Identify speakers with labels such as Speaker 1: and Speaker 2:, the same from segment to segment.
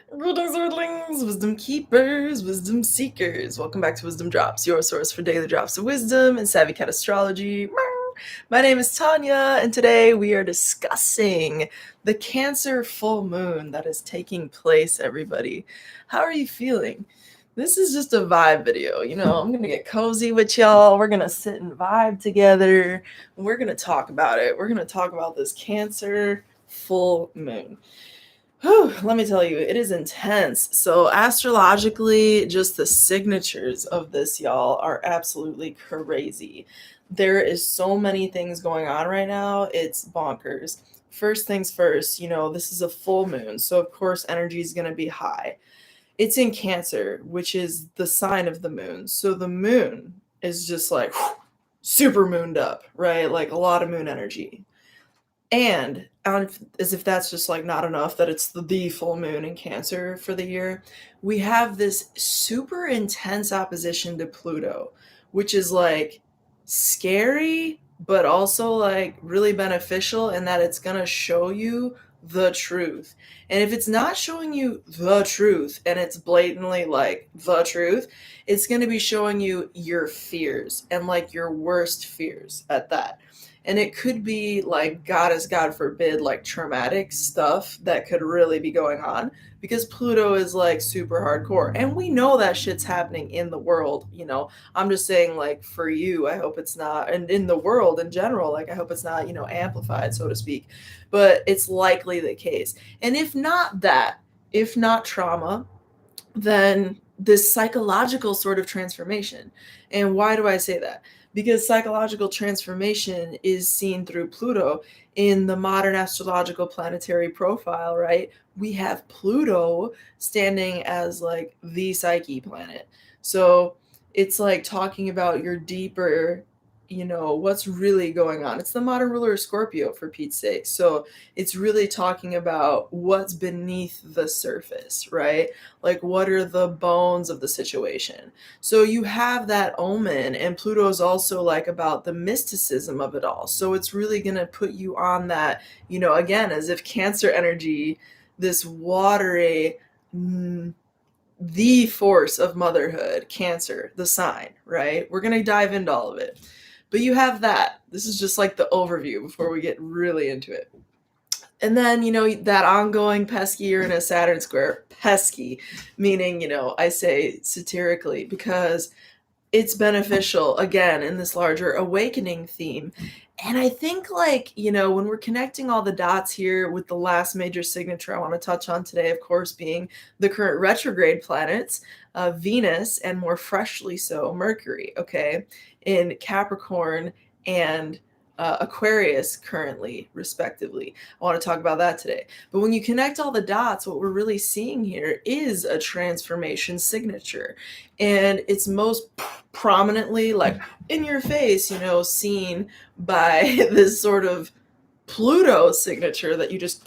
Speaker 1: Greetings, Earthlings, wisdom keepers, wisdom seekers. Welcome back to WizdomDropz, your source for daily drops of wisdom and savvy cat astrology. My name is TONIA, and today we are discussing the Cancer full moon that is taking place, everybody. How are you feeling? This is just a vibe video. I'm going to get cozy with y'all. We're going to sit and vibe together, and we're going to talk about it. We're going to talk about this Cancer full moon. Whew, let me tell you, it is intense. So astrologically, just the signatures of this, y'all, are absolutely crazy. There is so many things going on right now. It's bonkers. First things first, this is a full moon. So of course energy is going to be high. It's in Cancer, which is the sign of the moon. So the moon is just like super mooned up, right? Like a lot of moon energy. And as if that's just like not enough, that it's the full moon in Cancer for the year, we have this super intense opposition to Pluto, which is like scary, but also like really beneficial in that it's going to show you the truth. And if it's not showing you the truth and it's blatantly like the truth, it's going to be showing you your fears and like your worst fears at that. And it could be like, God forbid, like traumatic stuff that could really be going on because Pluto is like super hardcore. And we know that shit's happening in the world, I'm just saying, like, for you, I hope it's not, and in the world in general, like, I hope it's not, amplified, so to speak. But it's likely the case. And if not that, if not trauma, then this psychological sort of transformation. And why do I say that? Because psychological transformation is seen through Pluto in the modern astrological planetary profile, right? We have Pluto standing as like the psyche planet. So it's like talking about your deeper, what's really going on. It's the modern ruler of Scorpio, for Pete's sake. So it's really talking about what's beneath the surface, right? Like, what are the bones of the situation? So you have that omen, and Pluto is also like about the mysticism of it all. So it's really going to put you on that, again, as if Cancer energy, this watery, the force of motherhood, Cancer, the sign, right? We're going to dive into all of it. But you have that. This is just like the overview before we get really into it. And then, that ongoing pesky Uranus Saturn square, pesky, meaning, I say satirically because it's beneficial, again, in this larger awakening theme. And I think, like, when we're connecting all the dots here with the last major signature I want to touch on today, of course, being the current retrograde planets, Venus, and more freshly so, Mercury, okay, in Capricorn and Aquarius currently, respectively. I want to talk about that today. But when you connect all the dots, what we're really seeing here is a transformation signature. And it's most prominently, like, in your face, seen by this sort of Pluto signature that you just,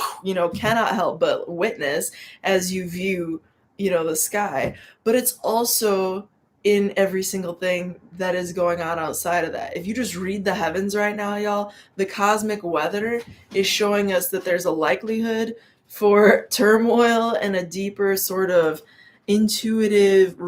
Speaker 1: cannot help but witness as you view, the sky. But it's also in every single thing that is going on outside of that. If you just read the heavens right now, y'all, the cosmic weather is showing us that there's a likelihood for turmoil and a deeper sort of intuitive,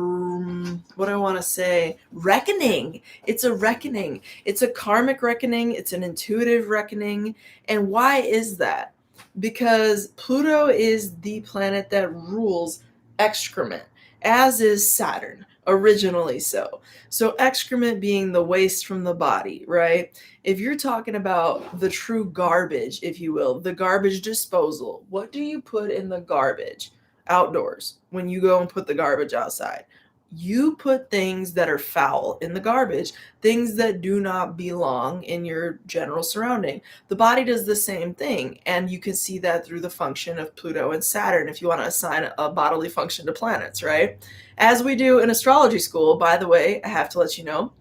Speaker 1: what I want to say, reckoning. It's a reckoning. It's a karmic reckoning. It's an intuitive reckoning. And why is that? Because Pluto is the planet that rules excrement, as is Saturn, originally so. So excrement being the waste from the body, right? If you're talking about the true garbage, if you will, the garbage disposal, what do you put in the garbage outdoors when you go and put the garbage outside? You put things that are foul in the garbage, things that do not belong in your general surrounding. The body does the same thing, and you can see that through the function of Pluto and Saturn if you want to assign a bodily function to planets, right? As we do in astrology school, by the way, I have to let you know,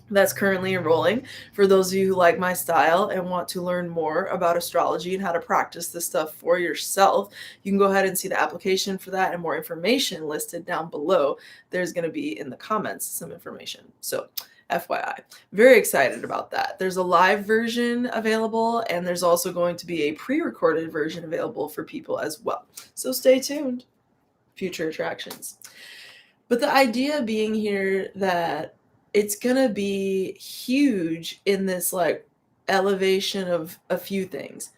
Speaker 1: that's currently enrolling. For those of you who like my style and want to learn more about astrology and how to practice this stuff for yourself, you can go ahead and see the application for that and more information listed down below. There's going to be in the comments some information. So FYI. Very excited about that. There's a live version available, and there's also going to be a pre-recorded version available for people as well. So stay tuned. Future attractions. But the idea being here that it's gonna be huge in this like elevation of a few things: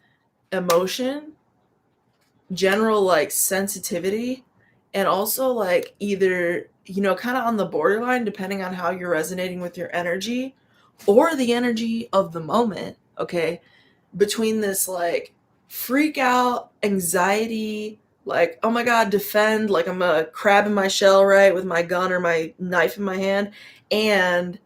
Speaker 1: emotion, general like sensitivity, and also like either, you know, kind of on the borderline depending on how you're resonating with your energy or the energy of the moment, okay, between this like freak out anxiety, like, oh my god, defend, like I'm a crab in my shell, right, with my gun or my knife in my hand, and,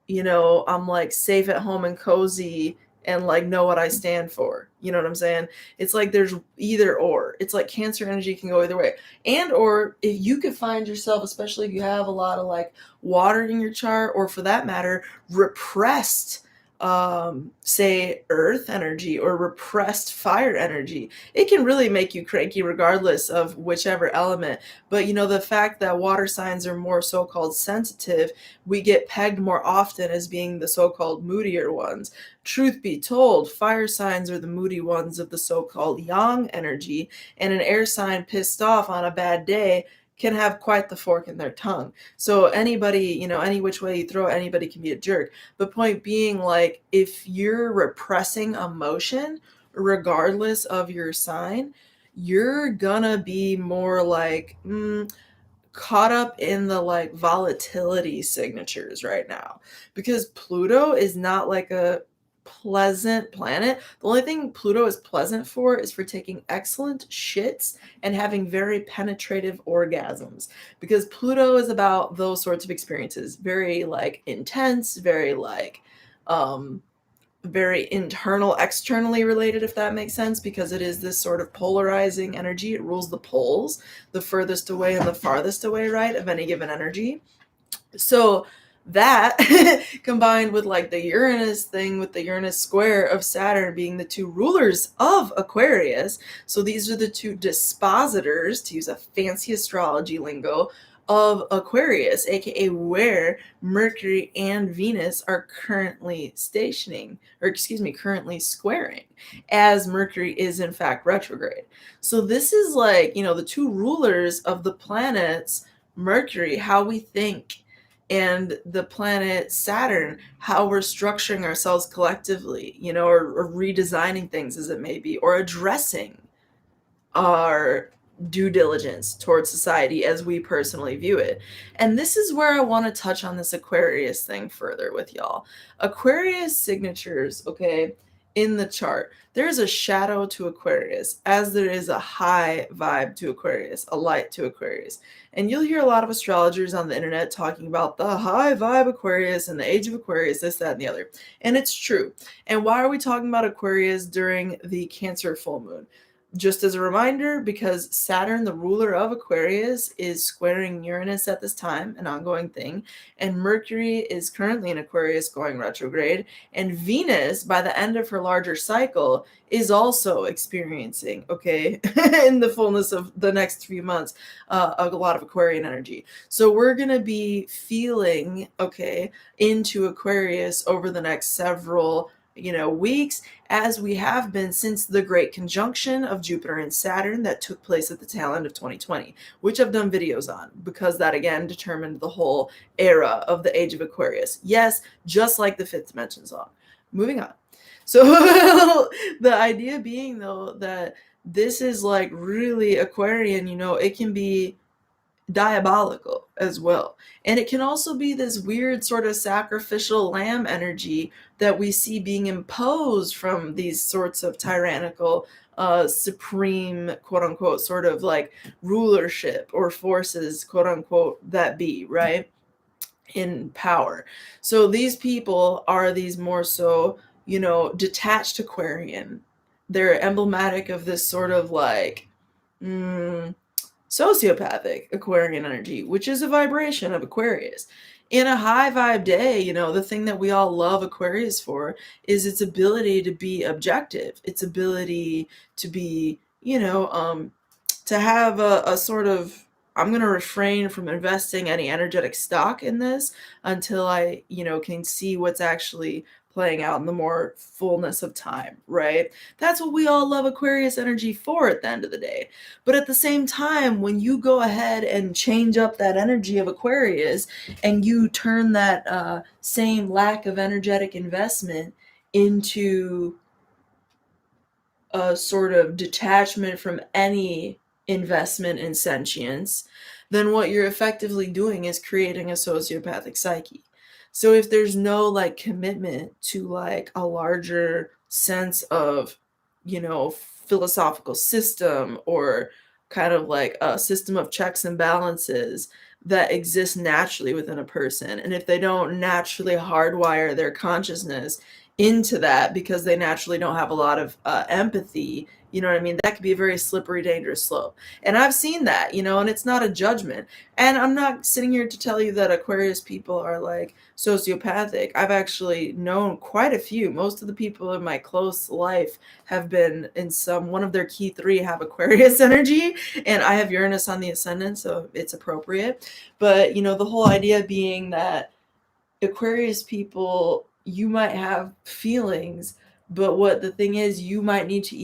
Speaker 1: you know, I'm like safe at home and cozy and like know what I stand for. You know what I'm saying? It's like there's either or. It's like Cancer energy can go either way. And or if you could find yourself, especially if you have a lot of like water in your chart, or for that matter, repressed say earth energy or repressed fire energy, it can really make you cranky regardless of whichever element. But you know, the fact that water signs are more so-called sensitive, we get pegged more often as being the so-called moodier ones. Truth be told, fire signs are the moody ones of the so-called yang energy, and an air sign pissed off on a bad day can have quite the fork in their tongue. So anybody, you know, any which way you throw it, anybody can be a jerk. The point being, like, if you're repressing emotion, regardless of your sign, you're gonna be more like caught up in the like volatility signatures right now, because Pluto is not like a pleasant planet. The only thing Pluto is pleasant for is for taking excellent shits and having very penetrative orgasms, because Pluto is about those sorts of experiences, very like intense, very like very internal, externally related, if that makes sense, because it is this sort of polarizing energy. It rules the poles, the furthest away and the farthest away, right, of any given energy. So that combined with like the Uranus thing, with the Uranus square of Saturn being the two rulers of Aquarius, so these are the two dispositors, to use a fancy astrology lingo, of Aquarius, aka where Mercury and Venus are currently stationing, or excuse me, currently squaring, as Mercury is in fact retrograde. So this is like, you know, the two rulers of the planets, Mercury, how we think, and the planet Saturn, how we're structuring ourselves collectively, you know, or redesigning things as it may be, or addressing our due diligence towards society as we personally view it. And this is where I want to touch on this Aquarius thing further with y'all. Aquarius signatures, okay, in the chart, there's a shadow to Aquarius, as there is a high vibe to Aquarius, a light to Aquarius. And you'll hear a lot of astrologers on the internet talking about the high vibe Aquarius and the age of Aquarius, this, that, and the other. And it's true. And why are we talking about Aquarius during the Cancer full moon? Just as a reminder, because Saturn, the ruler of Aquarius, is squaring Uranus at this time, an ongoing thing, and Mercury is currently in Aquarius going retrograde, and Venus, by the end of her larger cycle, is also experiencing, okay, in the fullness of the next few months, a lot of Aquarian energy. So we're going to be feeling, okay, into Aquarius over the next several, you know, weeks, as we have been since the great conjunction of Jupiter and Saturn that took place at the tail end of 2020, which I've done videos on, because that again determined the whole era of the age of Aquarius. Yes, just like the fifth dimension song. Moving on. So the idea being, though, that this is like really Aquarian, you know, it can be diabolical as well. And it can also be this weird sort of sacrificial lamb energy that we see being imposed from these sorts of tyrannical, supreme, quote unquote, sort of like rulership or forces, quote unquote, that be, right, in power. So these people are these more so, you know, detached Aquarian. They're emblematic of this sort of like, sociopathic Aquarian energy, which is a vibration of Aquarius. In a high vibe day, you know, the thing that we all love Aquarius for is its ability to be objective, its ability to be, you know, to have a sort of I'm going to refrain from investing any energetic stock in this until I, can see what's actually playing out in the more fullness of time, right? That's what we all love Aquarius energy for at the end of the day. But at the same time, when you go ahead and change up that energy of Aquarius and you turn that same lack of energetic investment into a sort of detachment from any investment in sentience, then what you're effectively doing is creating a sociopathic psyche. So if there's no like commitment to like a larger sense of, philosophical system or kind of like a system of checks and balances that exist naturally within a person, and if they don't naturally hardwire their consciousness into that because they naturally don't have a lot of empathy, you know what I mean? That could be a very slippery, dangerous slope. And I've seen that, and it's not a judgment. And I'm not sitting here to tell you that Aquarius people are like sociopathic. I've actually known quite a few. Most of the people in my close life have been in one of their key three have Aquarius energy, and I have Uranus on the ascendant, so it's appropriate. But, the whole idea being that Aquarius people, you might have feelings, but what the thing is, you might need to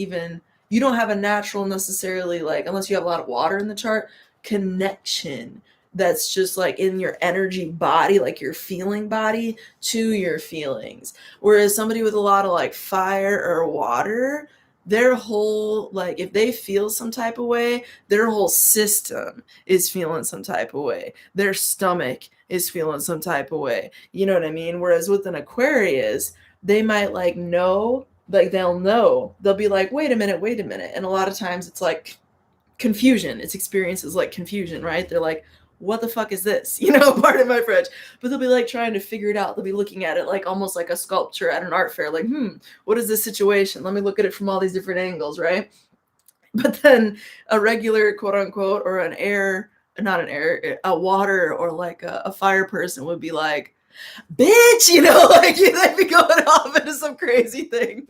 Speaker 1: you don't have a natural necessarily, like, unless you have a lot of water in the chart, connection that's just like in your energy body, like your feeling body to your feelings. Whereas somebody with a lot of like fire or water, their whole, like, if they feel some type of way, their whole system is feeling some type of way. Their stomach is feeling some type of way. You know what I mean? Whereas with an Aquarius, they might like know, like they'll be like, wait a minute. And a lot of times it's like confusion. It's experiences like confusion, right? They're like, what the fuck is this? Pardon my French. But they'll be like trying to figure it out. They'll be looking at it like almost like a sculpture at an art fair, like, what is this situation? Let me look at it from all these different angles, right? But then a regular quote unquote, or a water or like a fire person would be like, bitch, like they'd be going off into some crazy thing.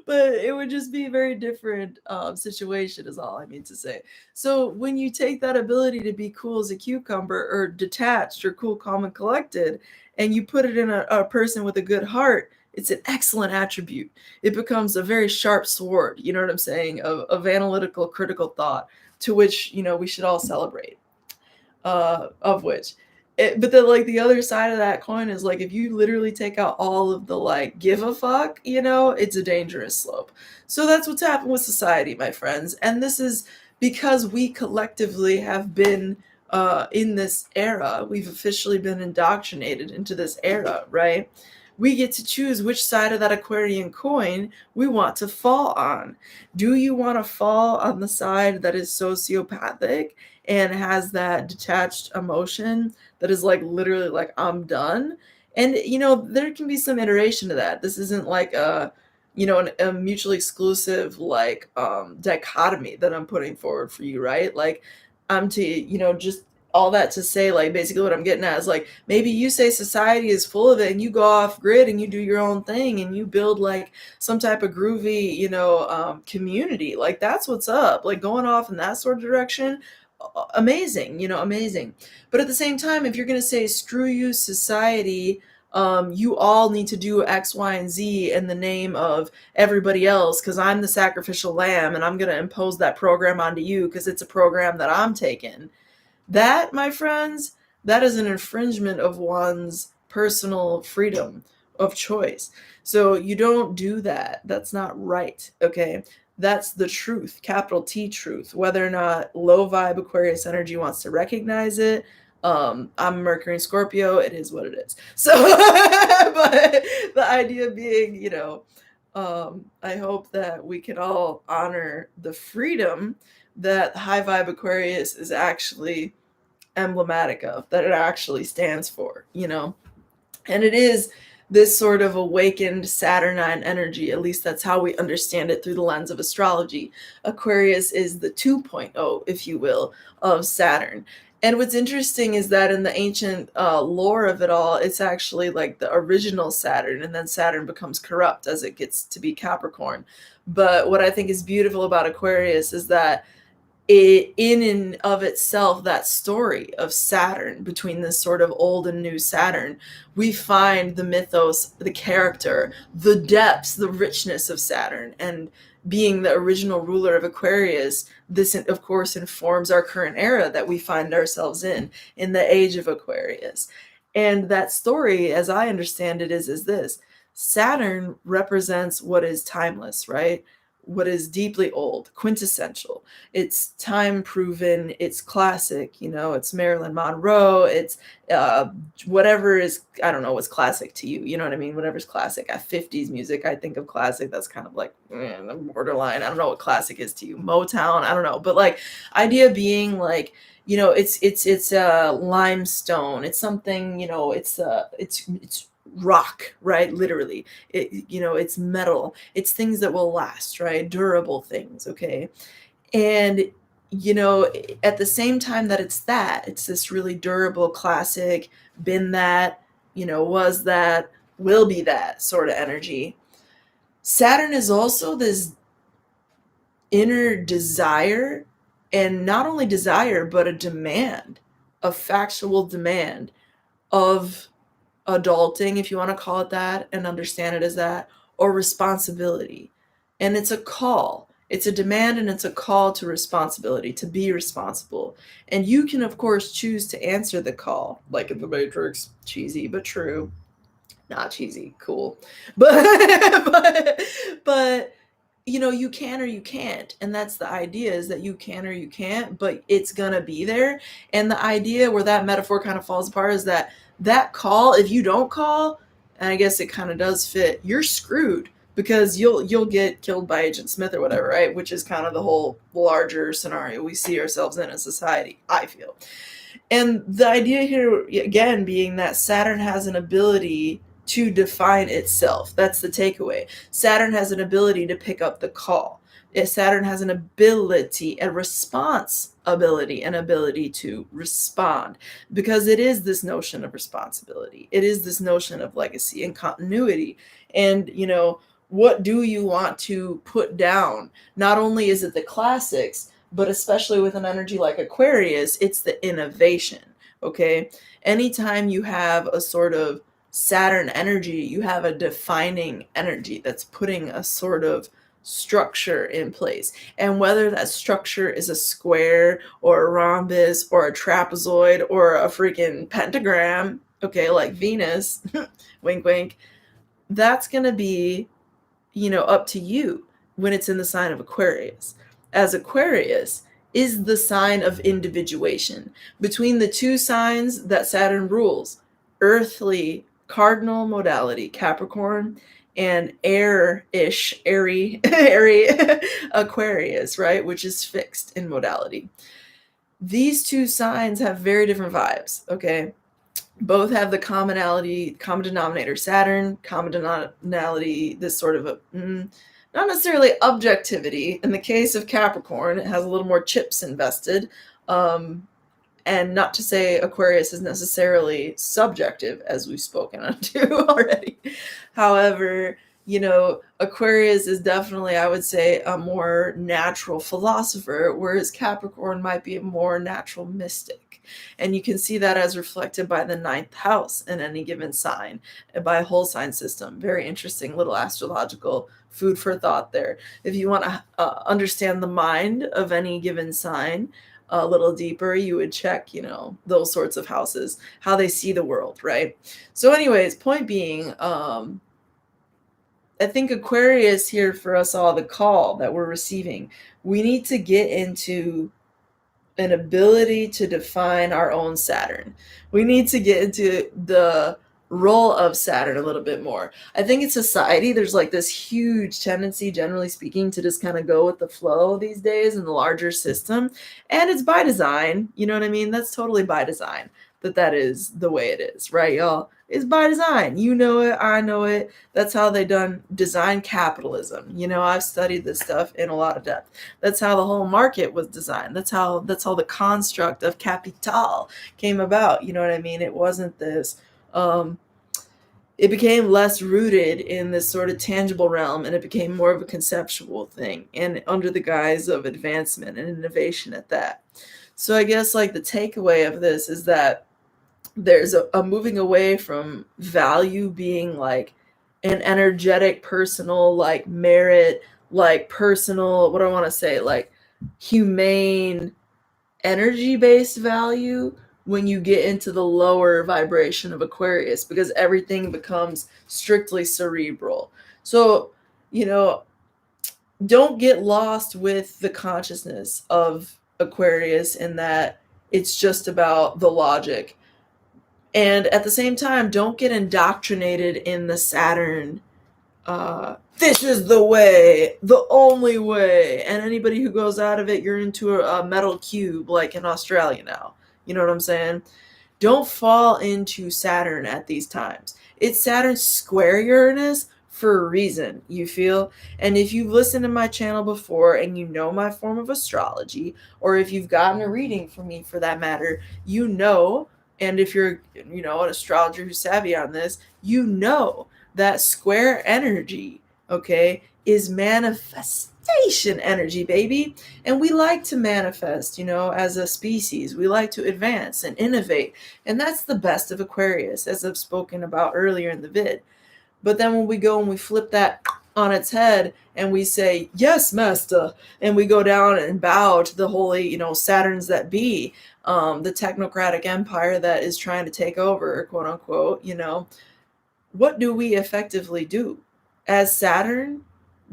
Speaker 1: But it would just be a very different situation is all I mean to say. So when you take that ability to be cool as a cucumber or detached or cool, calm, and collected, and you put it in a person with a good heart, it's an excellent attribute. It becomes a very sharp sword, you know what I'm saying, of analytical, critical thought, to which, we should all celebrate, of which. But then, like, the other side of that coin is, like, if you literally take out all of the, like, give a fuck, it's a dangerous slope. So that's what's happened with society, my friends. And this is because we collectively have been in this era. We've officially been indoctrinated into this era, right? We get to choose which side of that Aquarian coin we want to fall on. Do you want to fall on the side that is sociopathic and has that detached emotion that is like literally like, I'm done? And, there can be some iteration to that. This isn't like a mutually exclusive like dichotomy that I'm putting forward for you, right? Like, I'm to, just all that to say, like, basically what I'm getting at is like, maybe you say society is full of it and you go off grid and you do your own thing and you build like some type of groovy, community. Like, that's what's up. Like, going off in that sort of direction, amazing, amazing. But at the same time, if you're going to say, screw you, society, you all need to do X, Y, and Z in the name of everybody else because I'm the sacrificial lamb and I'm going to impose that program onto you because it's a program that I'm taking. That, my friends, that is an infringement of one's personal freedom of choice. So you don't do that. That's not right, okay? That's the truth, capital T truth. Whether or not low vibe Aquarius energy wants to recognize it, I'm Mercury and Scorpio, it is what it is. So, but the idea being, I hope that we can all honor the freedom that high vibe Aquarius is actually emblematic of, that it actually stands for, and it is this sort of awakened Saturnine energy. At least that's how we understand it through the lens of astrology. Aquarius is the 2.0, if you will, of Saturn. And what's interesting is that in the ancient lore of it all, it's actually like the original Saturn, and then Saturn becomes corrupt as it gets to be Capricorn. But what I think is beautiful about Aquarius is that in and of itself, that story of Saturn, between this sort of old and new Saturn, we find the mythos, the character, the depths, the richness of Saturn. And being the original ruler of Aquarius, this of course informs our current era that we find ourselves in the age of Aquarius. And that story, as I understand it, is this: Saturn represents what is timeless, right? What is deeply old, quintessential. It's time proven, it's classic, it's Marilyn Monroe, it's uh, whatever is, I don't know what's classic to you, you know what I mean? Whatever's classic. At 50s music, I think of classic, that's kind of like borderline. I don't know what classic is to you. Motown, I don't know. But like, idea being like, it's limestone, it's something, it's rock, right? Literally, it's metal, it's things that will last, right? Durable things, okay? And at the same time that it's this really durable, classic, been that, was that, will be that sort of energy. Saturn is also this inner desire, and not only desire, but a demand, a factual demand of adulting, if you want to call it that, and understand it as that, or responsibility. And it's a call. It's a demand, and it's a call to responsibility, to be responsible. And you can, of course, choose to answer the call, like in the Matrix. Cheesy, but true. Not cheesy, cool. But, but you can or you can't. And that's the idea, is that you can or you can't, but it's gonna be there. And the idea where that metaphor kind of falls apart is that call, if you don't call, and I guess it kind of does fit, you're screwed, because you'll get killed by Agent Smith or whatever, right? Which is kind of the whole larger scenario we see ourselves in as society, I feel. And the idea here, again, being that Saturn has an ability to define itself. That's the takeaway. Saturn has an ability to pick up the call. Saturn has an ability, a response ability, an ability to respond, because it is this notion of responsibility. It is this notion of legacy and continuity. And, what do you want to put down? Not only is it the classics, but especially with an energy like Aquarius, it's the innovation, okay? Anytime you have a sort of Saturn energy, you have a defining energy that's putting a sort of structure in place. And whether that structure is a square or a rhombus or a trapezoid or a freaking pentagram, okay, like Venus, wink, wink, that's going to be, up to you when it's in the sign of Aquarius. As Aquarius is the sign of individuation. Between the two signs that Saturn rules, earthly cardinal modality, Capricorn, and air-ish, airy Aquarius, right, which is fixed in modality. These two signs have very different vibes, okay? Both have the common denominator, Saturn, common denominator, this sort of not necessarily objectivity. In the case of Capricorn, it has a little more chips invested. And not to say Aquarius is necessarily subjective, as we've spoken onto already. However, Aquarius is definitely, I would say, a more natural philosopher, whereas Capricorn might be a more natural mystic. And you can see that as reflected by the 9th house in any given sign, and by a whole sign system. Very interesting little astrological food for thought there. If you want to understand the mind of any given sign a little deeper, you would check, those sorts of houses, how they see the world, right? So anyways, point being, I think Aquarius here for us all, the call that we're receiving, we need to get into an ability to define our own Saturn. We need to get into the role of Saturn a little bit more. I think in society, there's like this huge tendency, generally speaking, to just kind of go with the flow these days in the larger system. And it's by design. You know what I mean? That's totally by design that is the way it is, right, y'all? It's by design. You know it, I know it. That's how they design capitalism. I've studied this stuff in a lot of depth. That's how the whole market was designed. That's how the construct of capital came about. You know what I mean? It wasn't this it became less rooted in this sort of tangible realm, and it became more of a conceptual thing, and under the guise of advancement and innovation at that. So I guess like the takeaway of this is that there's a moving away from value being like an energetic, personal, like merit, like personal, what do I want to say, like humane, energy based value when you get into the lower vibration of Aquarius, because everything becomes strictly cerebral. So, you know, don't get lost with the consciousness of Aquarius in that it's just about the logic. And at the same time, don't get indoctrinated in the Saturn, this is the way, the only way. And anybody who goes out of it, you're into a metal cube like in Australia now. You know what I'm saying? Don't fall into Saturn at these times. It's Saturn square Uranus for a reason, you feel? And if you've listened to my channel before and you know my form of astrology, or if you've gotten a reading from me for that matter, you know, and if you're, an astrologer who's savvy on this, you know that square energy, okay, is manifestation energy, baby. And we like to manifest, as a species. We like to advance and innovate. And that's the best of Aquarius, as I've spoken about earlier in the vid. But then when we go and we flip that on its head and we say, yes, master, and we go down and bow to the holy, Saturns that be, the technocratic empire that is trying to take over, quote unquote, what do we effectively do? As Saturn,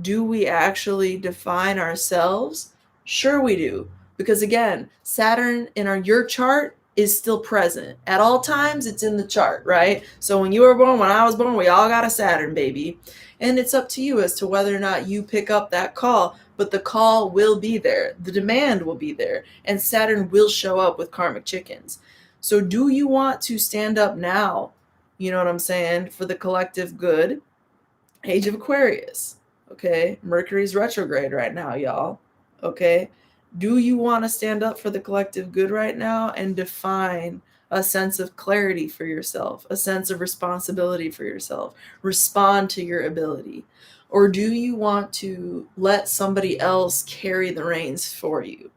Speaker 1: do we actually define ourselves? Sure we do. Because again, Saturn in your chart is still present. At all times, it's in the chart, right? So when you were born, when I was born, we all got a Saturn, baby. And it's up to you as to whether or not you pick up that call, but the call will be there. The demand will be there. And Saturn will show up with karmic chickens. So do you want to stand up now, you know what I'm saying, for the collective good? Age of Aquarius, okay? Mercury's retrograde right now, y'all, okay? Do you want to stand up for the collective good right now and define a sense of clarity for yourself, a sense of responsibility for yourself, respond to your ability? Or do you want to let somebody else carry the reins for you?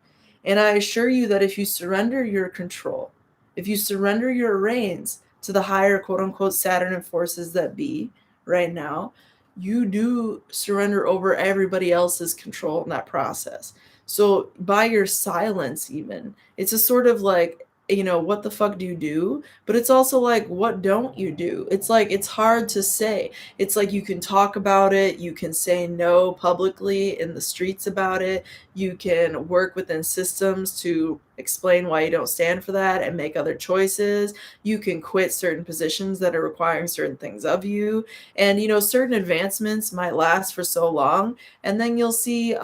Speaker 1: And I assure you that if you surrender your control, if you surrender your reins to the higher quote unquote Saturn and forces that be right now, you do surrender over everybody else's control in that process. So by your silence, even, it's a sort of like, what the fuck do you do? But it's also like, what don't you do? It's like, it's hard to say. It's like you can talk about it. You can say no publicly in the streets about it. You can work within systems to explain why you don't stand for that and make other choices. You can quit certain positions that are requiring certain things of you. And, certain advancements might last for so long. And then you'll see,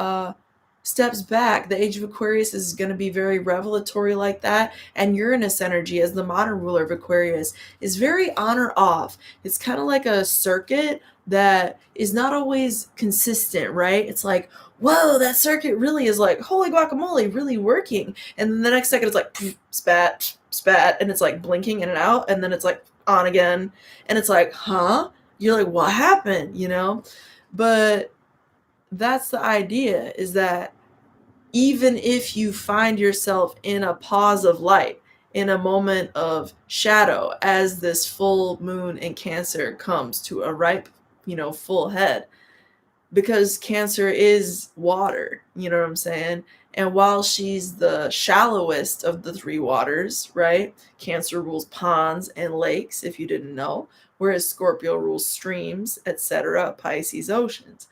Speaker 1: steps back. The age of Aquarius is going to be very revelatory like that. And Uranus energy, as the modern ruler of Aquarius, is very on or off. It's kind of like a circuit that is not always consistent, right? It's like, whoa, that circuit really is like, holy guacamole, really working. And then the next second it's like, spat, spat, and it's like blinking in and out. And then it's like on again. And it's like, huh? You're like, what happened? But that's the idea, is that even if you find yourself in a pause of light, in a moment of shadow, as this full moon in Cancer comes to a ripe, full head, because Cancer is water, you know what I'm saying? And while she's the shallowest of the three waters, right? Cancer rules ponds and lakes, if you didn't know, whereas Scorpio rules streams, etc., Pisces oceans.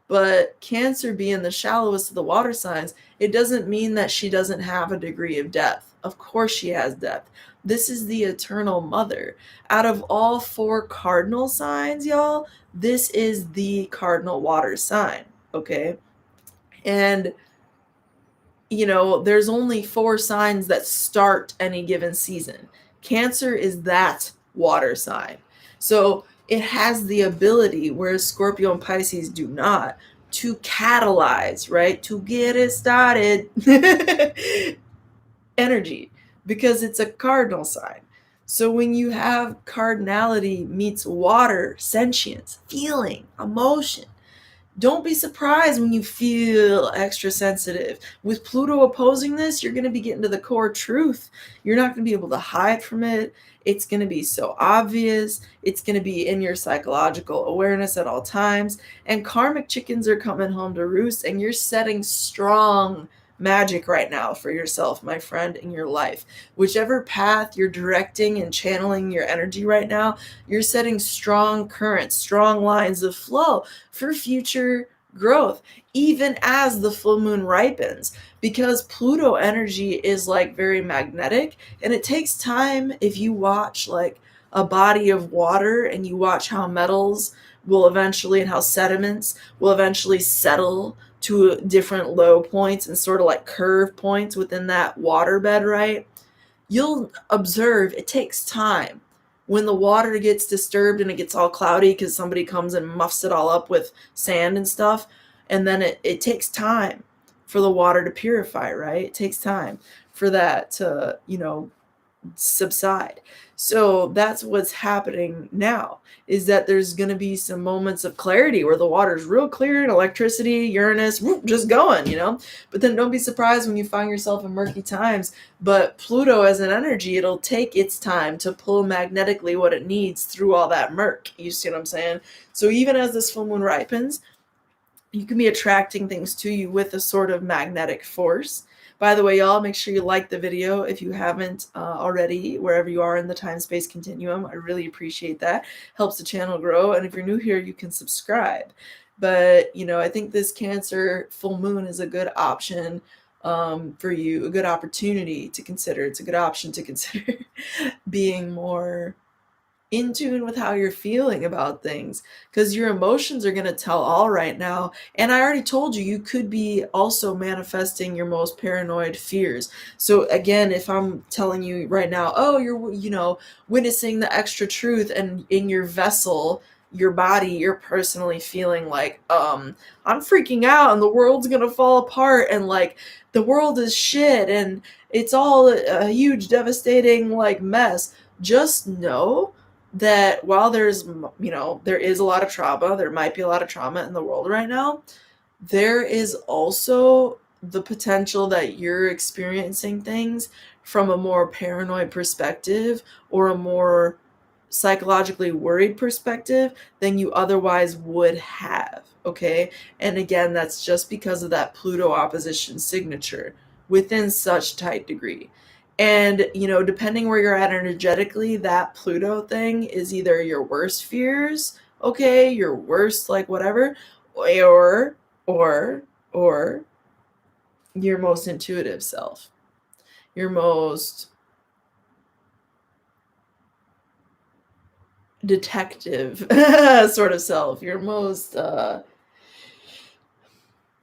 Speaker 1: But Cancer being the shallowest of the water signs, it doesn't mean that she doesn't have a degree of depth. Of course she has depth. This is the eternal mother. Out of all four cardinal signs, y'all, this is the cardinal water sign, okay? And, there's only four signs that start any given season. Cancer is that water sign. So it has the ability, whereas Scorpio and Pisces do not, to catalyze, right? To get it started energy, because it's a cardinal sign. So when you have cardinality meets water, sentience, feeling, emotion, don't be surprised when you feel extra sensitive. With Pluto opposing this, you're going to be getting to the core truth. You're not going to be able to hide from it. It's going to be so obvious. It's going to be in your psychological awareness at all times. And karmic chickens are coming home to roost, and you're setting strong magic right now for yourself, my friend, in your life. Whichever path you're directing and channeling your energy right now, you're setting strong currents, strong lines of flow for future growth, even as the full moon ripens, because Pluto energy is like very magnetic, and it takes time. If you watch like a body of water and you watch how metals will eventually, and how sediments will eventually settle to different low points and sort of like curve points within that water bed, right? You'll observe it takes time. When the water gets disturbed and it gets all cloudy because somebody comes and muffs it all up with sand and stuff, and then it takes time for the water to purify, right? It takes time for that to, subside. So that's what's happening now, is that there's going to be some moments of clarity where the water's real clear and electricity, Uranus, just going, But then don't be surprised when you find yourself in murky times. But Pluto as an energy, it'll take its time to pull magnetically what it needs through all that murk. You see what I'm saying? So even as this full moon ripens, you can be attracting things to you with a sort of magnetic force. By the way, y'all, make sure you like the video if you haven't already, wherever you are in the time-space continuum. I really appreciate that. Helps the channel grow. And if you're new here, you can subscribe. But, I think this Cancer full moon is a good option for you, a good opportunity to consider. It's a good option to consider being more in tune with how you're feeling about things, because your emotions are going to tell all right now. And I already told you, you could be also manifesting your most paranoid fears. So again, if I'm telling you right now, oh, you're witnessing the extra truth, and in your vessel, your body, you're personally feeling like I'm freaking out and the world's going to fall apart, and like the world is shit and it's all a huge devastating like mess, just know that while there is a lot of trauma, there might be a lot of trauma in the world right now, there is also the potential that you're experiencing things from a more paranoid perspective, or a more psychologically worried perspective than you otherwise would have. Okay. And again, that's just because of that Pluto opposition signature within such tight degree. And, depending where you're at energetically, that Pluto thing is either your worst fears, okay, your worst, like whatever, or your most intuitive self, your most detective sort of self, your most, what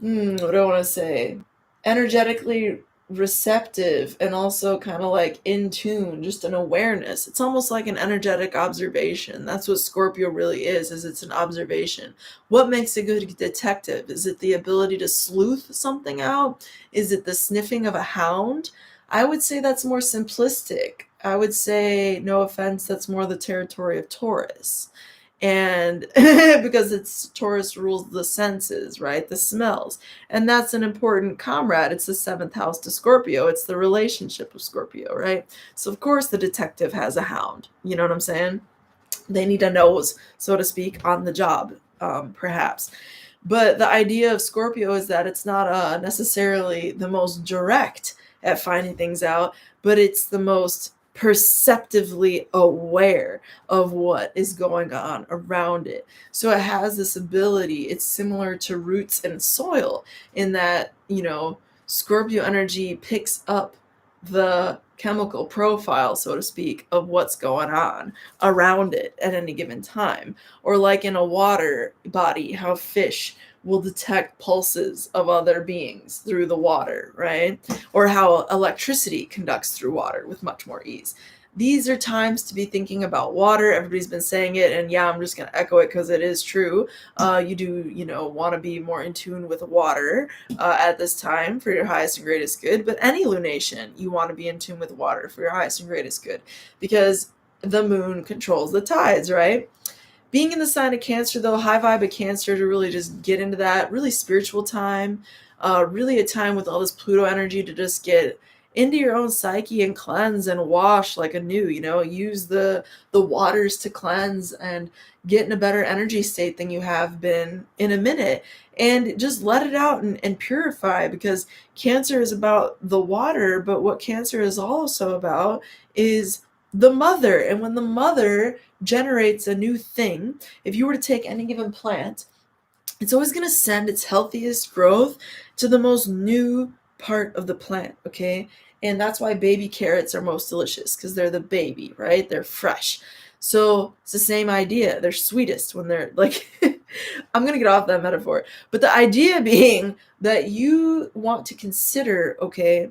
Speaker 1: do I want to say? Energetically receptive, and also kind of like in tune, just an awareness. It's almost like an energetic observation. That's what Scorpio really is it's an observation. What makes a good detective? Is it the ability to sleuth something out? Is it the sniffing of a hound? I would say that's more simplistic. I would say, no offense, that's more the territory of Taurus. And because it's Taurus rules the senses, right? The smells. And that's an important comrade. It's the 7th house to Scorpio. It's the relationship of Scorpio, right? So of course the detective has a hound. You know what I'm saying? They need a nose, so to speak, on the job, perhaps. But the idea of Scorpio is that it's not necessarily the most direct at finding things out, but it's the most perceptively aware of what is going on around it. So it has this ability. It's similar to roots and soil in that, Scorpio energy picks up the chemical profile, so to speak, of what's going on around it at any given time. Or like in a water body, how fish will detect pulses of other beings through the water, right? Or how electricity conducts through water with much more ease. These are times to be thinking about water. Everybody's been saying it, and yeah, I'm just going to echo it because it is true. You do, want to be more in tune with water at this time for your highest and greatest good. But any lunation, you want to be in tune with water for your highest and greatest good. Because the moon controls the tides, right? Being in the sign of Cancer, though, high vibe of Cancer, to really just get into that really spiritual time, really a time with all this Pluto energy to just get into your own psyche and cleanse and wash like anew. Use the waters to cleanse and get in a better energy state than you have been in a minute, and just let it out and purify, because Cancer is about the water, but what Cancer is also about is the mother. And when the mother generates a new thing, if you were to take any given plant, it's always going to send its healthiest growth to the most new part of the plant, okay? And that's why baby carrots are most delicious, because they're the baby, right? They're fresh. So it's the same idea. They're sweetest when they're like, I'm going to get off that metaphor. But the idea being that you want to consider, okay,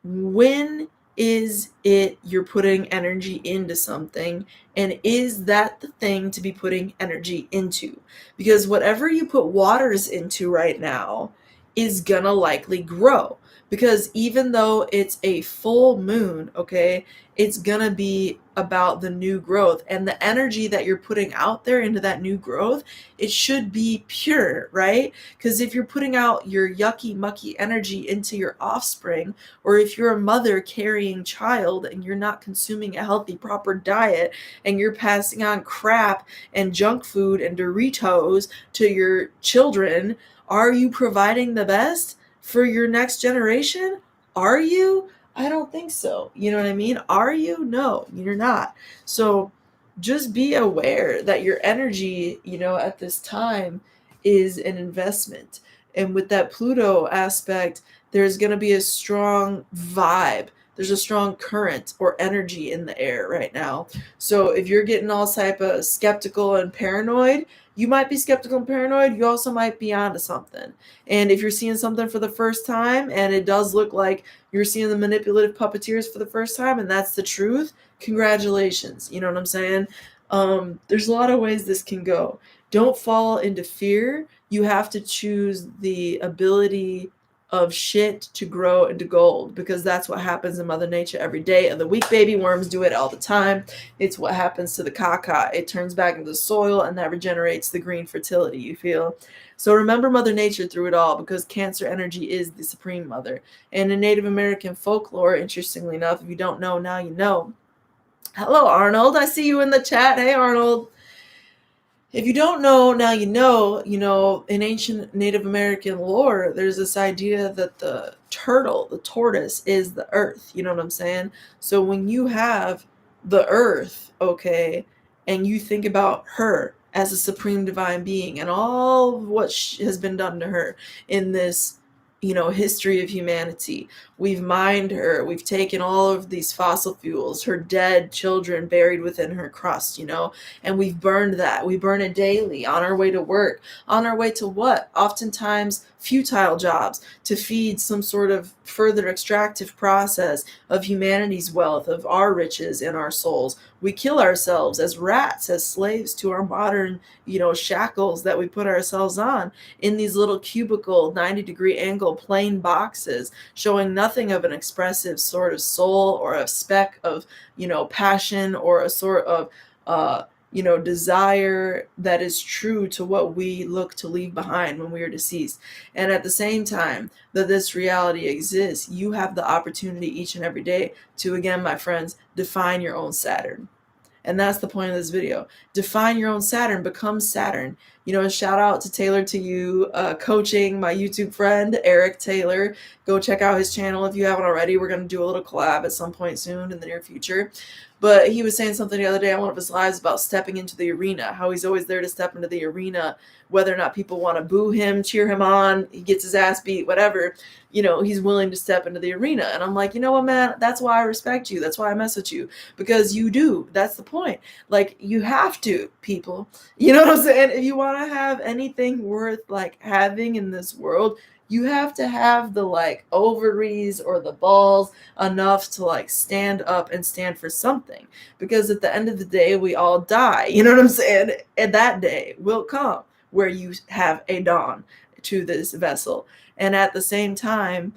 Speaker 1: when is it you're putting energy into something, and is that the thing to be putting energy into? Because whatever you put waters into right now is gonna likely grow, because even though it's a full moon, okay, it's gonna be about the new growth, and the energy that you're putting out there into that new growth, it should be pure, right? Because if you're putting out your yucky mucky energy into your offspring, or if you're a mother carrying child and you're not consuming a healthy proper diet, and you're passing on crap and junk food and Doritos to your children, are you providing the best for your next generation? Are you? I don't think so. You know what I mean? Are you? No, you're not. So just be aware that your energy, at this time is an investment. And with that Pluto aspect, there's going to be a strong vibe. There's a strong current or energy in the air right now. So if you're getting all type of skeptical and paranoid, you might be skeptical and paranoid. You also might be onto something. And if you're seeing something for the first time and it does look like you're seeing the manipulative puppeteers for the first time and that's the truth, congratulations. You know what I'm saying? There's a lot of ways this can go. Don't fall into fear. You have to choose the ability of shit to grow into gold, because that's what happens in Mother Nature every day. And the weak baby worms do it all the time. It's what happens to the caca. It turns back into the soil and that regenerates the green fertility, you feel? So remember Mother Nature through it all, because Cancer energy is the supreme mother. And in Native American folklore, interestingly enough, if you don't know, now you know. Hello, Arnold. I see you in the chat. Hey, Arnold. If you don't know, now you know, in ancient Native American lore, there's this idea that the turtle, the tortoise, is the earth. You know what I'm saying? So when you have the earth, okay, and you think about her as a supreme divine being and all what has been done to her in this, history of humanity. We've mined her. We've taken all of these fossil fuels, her dead children buried within her crust, and we've burned that. We burn it daily on our way to work, on our way to what? Oftentimes futile jobs to feed some sort of further extractive process of humanity's wealth, of our riches and our souls. We kill ourselves as rats, as slaves to our modern, shackles that we put ourselves on in these little cubicle 90-degree angle plain boxes, showing nothing of an expressive sort of soul or a speck of, passion or a sort of, desire that is true to what we look to leave behind when we are deceased. And at the same time that this reality exists, you have the opportunity each and every day to, again, my friends, define your own Saturn. And that's the point of this video. Define your own Saturn, become Saturn. Shout out to Taylor to You coaching, my YouTube friend, Eric Taylor. Go check out his channel if you haven't already. We're going to do a little collab at some point soon in the near future. But he was saying something the other day on one of his lives about stepping into the arena, how he's always there to step into the arena, whether or not people want to boo him, cheer him on, he gets his ass beat, whatever, he's willing to step into the arena. And I'm like, you know what, man, that's why I respect you. That's why I mess with you, because you do. That's the point. Like, you have to, people. You know what I'm saying? If you want to have anything worth having in this world, you have to have the ovaries or the balls enough to stand up and stand for something, because at the end of the day we all die. You know what I'm saying? And that day will come where you have a dawn to this vessel. And at the same time,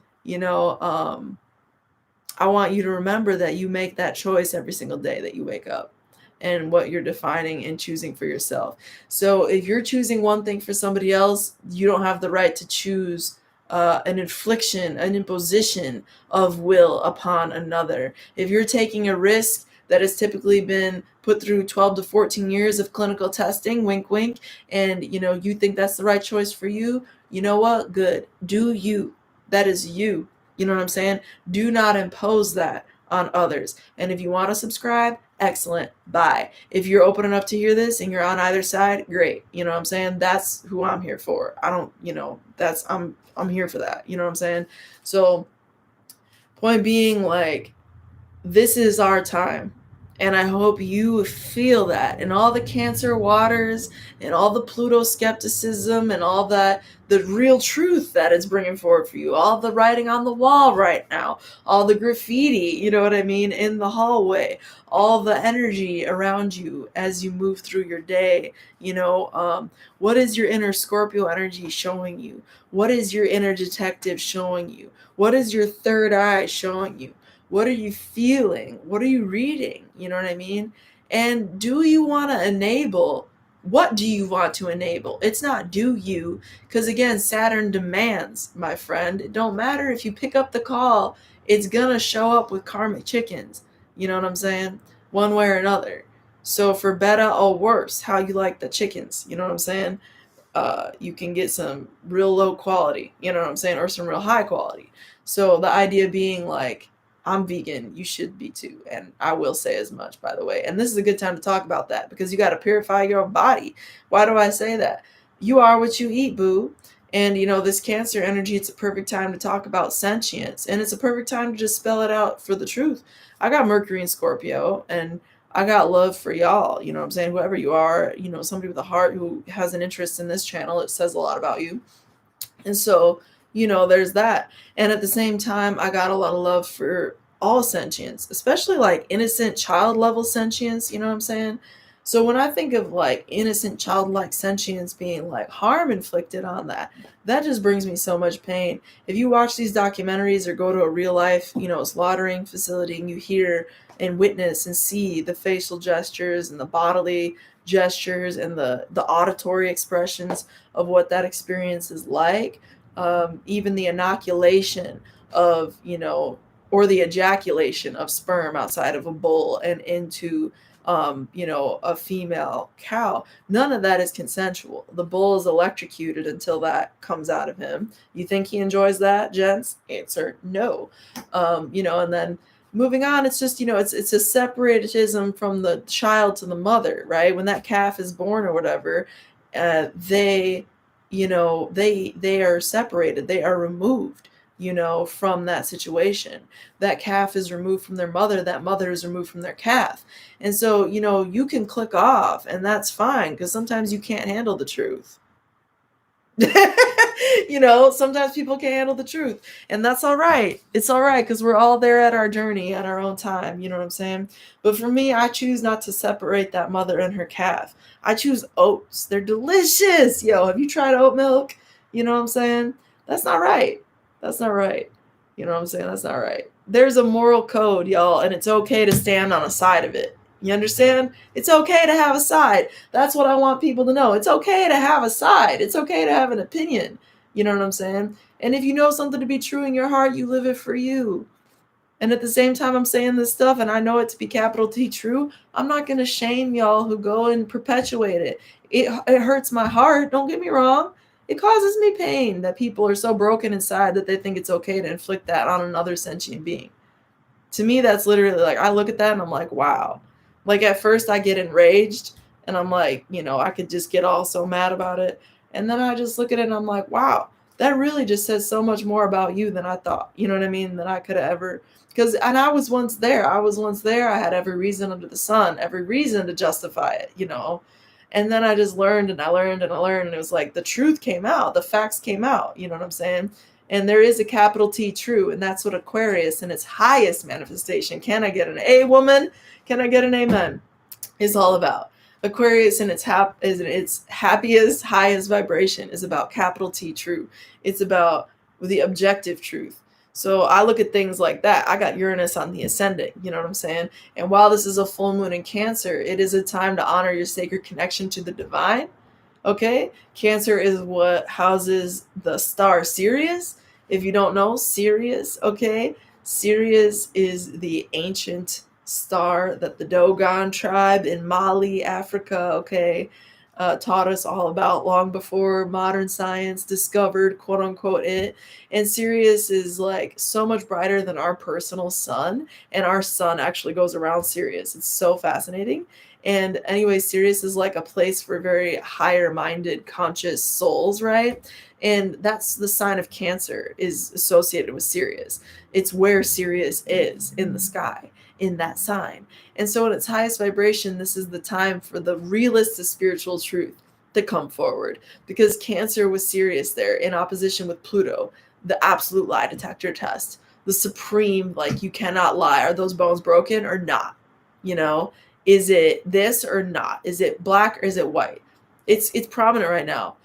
Speaker 1: I want you to remember that you make that choice every single day that you wake up, and what you're defining and choosing for yourself. So if you're choosing one thing for somebody else, you don't have the right to choose an infliction, an imposition of will upon another. If you're taking a risk that has typically been put through 12 to 14 years of clinical testing, wink, wink, and you think that's the right choice for you, you know what? Good. Do you. That is you. You know what I'm saying? Do not impose that on others. And if you want to subscribe, excellent. Bye. If you're open enough to hear this and you're on either side, great. You know what I'm saying? That's who I'm here for. I don't, that's I'm here for that. You know what I'm saying? So point being, like, this is our time. And I hope you feel that in all the Cancer waters and all the Pluto skepticism and all that, the real truth that it's bringing forward for you, all the writing on the wall right now, all the graffiti, you know what I mean, in the hallway, all the energy around you as you move through your day. What is your inner Scorpio energy showing you? What is your inner detective showing you? What is your third eye showing you? What are you feeling? What are you reading? You know what I mean? And do you want to enable? What do you want to enable? It's not do you, because again, Saturn demands, my friend. It don't matter if you pick up the call, it's going to show up with karmic chickens. You know what I'm saying? One way or another. So for better or worse, how you like the chickens. You know what I'm saying? You can get some real low quality, you know what I'm saying, or some real high quality. So the idea being, like, I'm vegan, you should be too, and I will say as much, by the way. And this is a good time to talk about that, because you got to purify your body. Why do I say that? You are what you eat, boo. And this Cancer energy, it's a perfect time to talk about sentience, and it's a perfect time to just spell it out for the truth. I got Mercury in Scorpio, and I got love for y'all. You know what I'm saying? Whoever you are, somebody with a heart who has an interest in this channel, it says a lot about you. And so, there's that. And at the same time, I got a lot of love for all sentience, especially like innocent child level sentience. You know what I'm saying? So when I think of like innocent childlike sentience being like harm inflicted on that just brings me so much pain. If you watch these documentaries or go to a real life, slaughtering facility, and you hear and witness and see the facial gestures and the bodily gestures and the auditory expressions of what that experience is like, even the inoculation of, or the ejaculation of sperm outside of a bull and into a female cow. None of that is consensual. The bull is electrocuted until that comes out of him. You think he enjoys that, gents? Answer, no. And then moving on, it's just, it's a separatism from the child to the mother, right? When that calf is born or whatever, they are separated. They are removed, from that situation. That calf is removed from their mother. That mother is removed from their calf. And so, you can click off, and that's fine, because sometimes you can't handle the truth. Sometimes people can't handle the truth, and that's all right. It's all right, because we're all there at our journey at our own time. You know what I'm saying? But for me, I choose not to separate that mother and her calf. I choose oats. They're delicious. Yo, have you tried oat milk? You know what I'm saying? That's not right. That's not right. You know what I'm saying? That's not right. There's a moral code, y'all, and it's okay to stand on a side of it. You understand? It's okay to have a side. That's what I want people to know. It's okay to have a side. It's okay to have an opinion. You know what I'm saying? And if you know something to be true in your heart, you live it for you. And at the same time, I'm saying this stuff, and I know it to be capital T true. I'm not going to shame y'all who go and perpetuate it. It hurts my heart. Don't get me wrong. It causes me pain that people are so broken inside that they think it's okay to inflict that on another sentient being. To me, that's literally like, I look at that and I'm like, wow. Like at first I get enraged and I'm like, I could just get all so mad about it. And then I just look at it and I'm like, wow, that really just says so much more about you than I thought. You know what I mean? Than I could have ever, and I was once there. I had every reason under the sun, every reason to justify it, And then I just learned and I learned and I learned. And it was like the truth came out. The facts came out. You know what I'm saying? And there is a capital T true. And that's what Aquarius in its highest manifestation. Can I get an A, woman? Can I get an amen? Is all about. Aquarius in its happiest, highest vibration is about capital T true. It's about the objective truth. So I look at things like that. I got Uranus on the ascendant, you know what I'm saying? And while this is a full moon in Cancer, it is a time to honor your sacred connection to the divine. Okay? Cancer is what houses the star Sirius. If you don't know, Sirius, okay? Sirius is the ancient star that the Dogon tribe in Mali, Africa, okay, taught us all about long before modern science discovered, quote unquote, it. And Sirius is like so much brighter than our personal sun, and our sun actually goes around Sirius. It's so fascinating. And anyway, Sirius is like a place for very higher minded, conscious souls, right? And that's the sign of Cancer is associated with Sirius. It's where Sirius is in the sky, in that sign. And so, at its highest vibration, this is the time for the realist of spiritual truth to come forward, because Cancer was Sirius there in opposition with Pluto, the absolute lie detector test, the supreme, like, you cannot lie. Are those bones broken or not? You know, is it this or not? Is it black or is it white? It's prominent right now.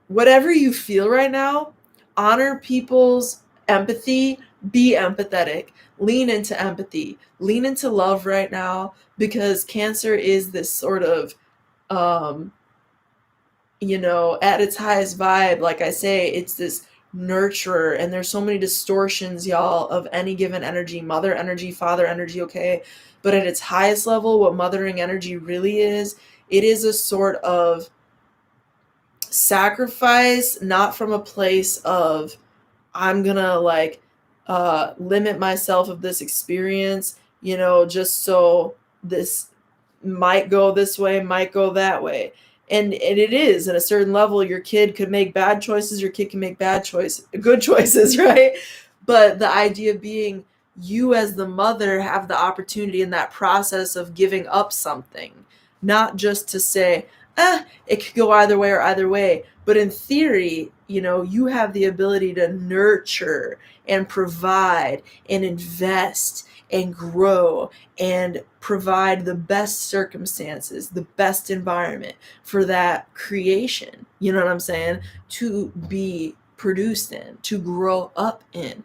Speaker 1: Whatever you feel right now, honor people's empathy, be empathetic, lean into empathy, lean into love right now, because Cancer is this sort of, at its highest vibe, like I say, it's this nurturer, and there's so many distortions, y'all, of any given energy, mother energy, father energy, okay? But at its highest level, what mothering energy really is, it is a sort of sacrifice, not from a place of I'm gonna limit myself of this experience, just so this might go this way, might go that way. And it is at a certain level, your kid could make bad choices, your kid can make good choices, right? But the idea being, you as the mother have the opportunity in that process of giving up something, not just to say, it could go either way or either way. But in theory, you have the ability to nurture and provide and invest and grow and provide the best circumstances, the best environment for that creation, you know what I'm saying, to be produced in, to grow up in.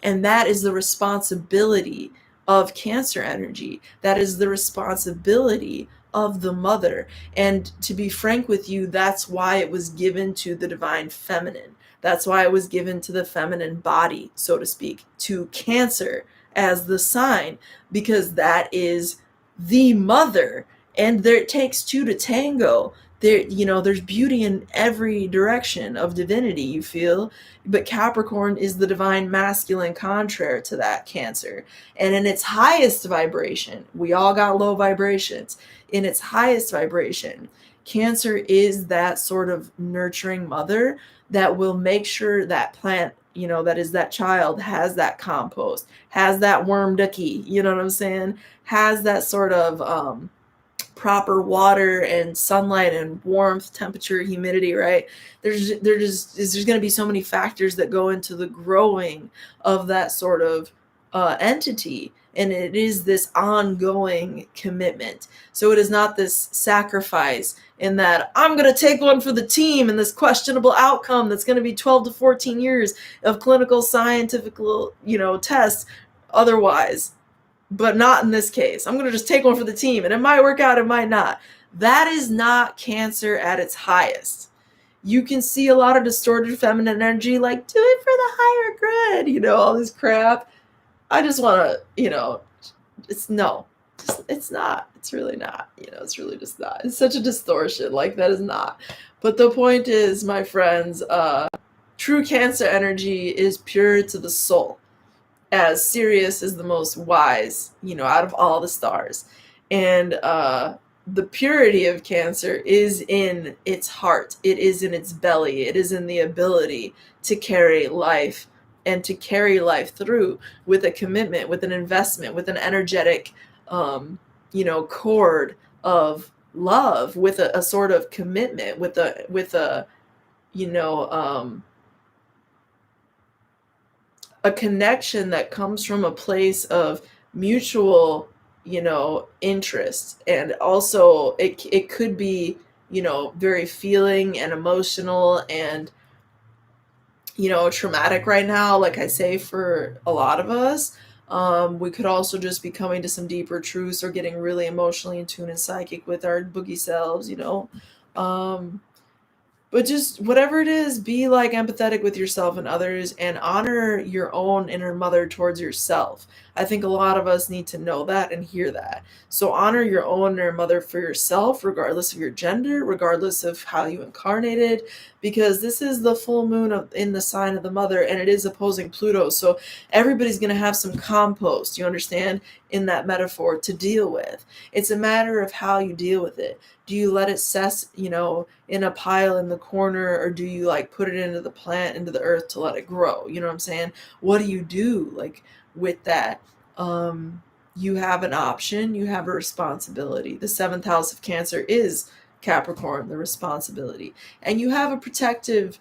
Speaker 1: And that is the responsibility of Cancer energy. That is the responsibility of the mother. And to be frank with you, that's why it was given to the divine feminine. That's why it was given to the feminine body, so to speak, to Cancer as the sign, because that is the mother. And there, it takes two to tango. There's beauty in every direction of divinity, you feel. But Capricorn is the divine masculine contrary to that, Cancer. And in its highest vibration, we all got low vibrations. In its highest vibration, Cancer is that sort of nurturing mother that will make sure that plant, that is that child, has that compost, has that worm ducky, you know what I'm saying? Has that sort of proper water and sunlight and warmth, temperature, humidity, right? There's going to be so many factors that go into the growing of that sort of entity. And it is this ongoing commitment. So it is not this sacrifice in that I'm going to take one for the team and this questionable outcome that's going to be 12 to 14 years of clinical scientific, tests otherwise. But not in this case. I'm going to just take one for the team, and it might work out, it might not. That is not Cancer at its highest. You can see a lot of distorted feminine energy, like, do it for the higher good, all this crap. I just want to, it's not. It's really not. It's really just not. It's such a distortion. Like, that is not. But the point is, my friends, true Cancer energy is pure to the soul, as Sirius is the most wise, out of all the stars. And the purity of Cancer is in its heart. It is in its belly. It is in the ability to carry life, and to carry life through with a commitment, with an investment, with an energetic, cord of love, with a sort of commitment, with a connection that comes from a place of mutual, interest. And also it could be, very feeling and emotional and traumatic right now, like I say, for a lot of us. We could also just be coming to some deeper truths or getting really emotionally in tune and psychic with our boogie selves. Um, but just whatever it is, be like empathetic with yourself and others and honor your own inner mother towards yourself. I think a lot of us need to know that and hear that. So honor your own inner mother for yourself, regardless of your gender, regardless of how you incarnated, because this is the full moon in the sign of the mother, and it is opposing Pluto. So everybody's going to have some compost, you understand, in that metaphor to deal with. It's a matter of how you deal with it. Do you let it cess, in a pile in the corner, or do you like put it into the plant, into the earth to let it grow? You know what I'm saying? What do you do like with that? You have an option, you have a responsibility. The seventh house of Cancer is Capricorn, the responsibility, and you have a protective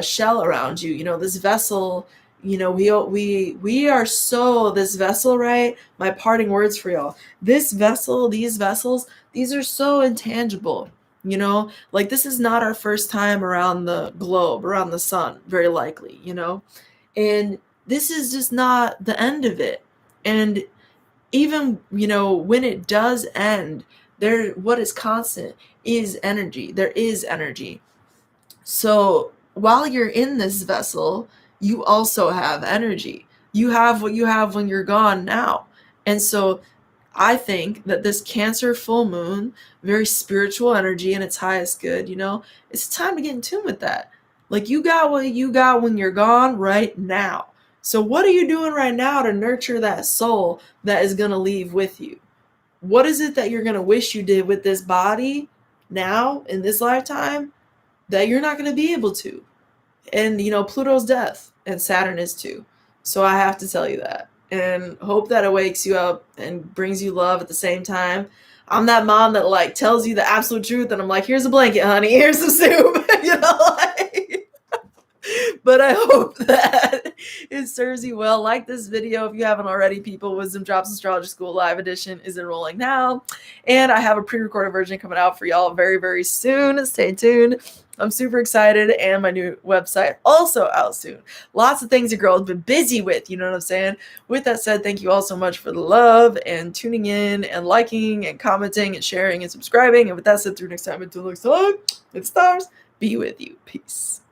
Speaker 1: shell around you. This vessel. We are so this vessel, right? My parting words for y'all. This vessel, these vessels, these are so intangible. Like this is not our first time around the globe, around the sun, very likely. And this is just not the end of it. And even, when it does end, what is constant is energy. There is energy. So while you're in this vessel, you also have energy. You have what you have when you're gone now. And so I think that this Cancer full moon, very spiritual energy in its highest good, it's time to get in tune with that. Like you got what you got when you're gone right now. So what are you doing right now to nurture that soul that is going to leave with you? What is it that you're going to wish you did with this body now in this lifetime that you're not going to be able to? And, Pluto's death and Saturn is too. So I have to tell you that. And hope that it wakes you up and brings you love at the same time. I'm that mom that like tells you the absolute truth, and I'm like, here's a blanket, honey, here's some soup, But I hope that it serves you well. Like this video if you haven't already, people. WizdomDropz Astrology School Live Edition is enrolling now. And I have a pre-recorded version coming out for y'all very, very soon. Stay tuned. I'm super excited, and my new website also out soon. Lots of things your girl has been busy with, you know what I'm saying? With that said, thank you all so much for the love and tuning in and liking and commenting and sharing and subscribing. And with that said, through next time, until next time, it's stars be with you. Peace.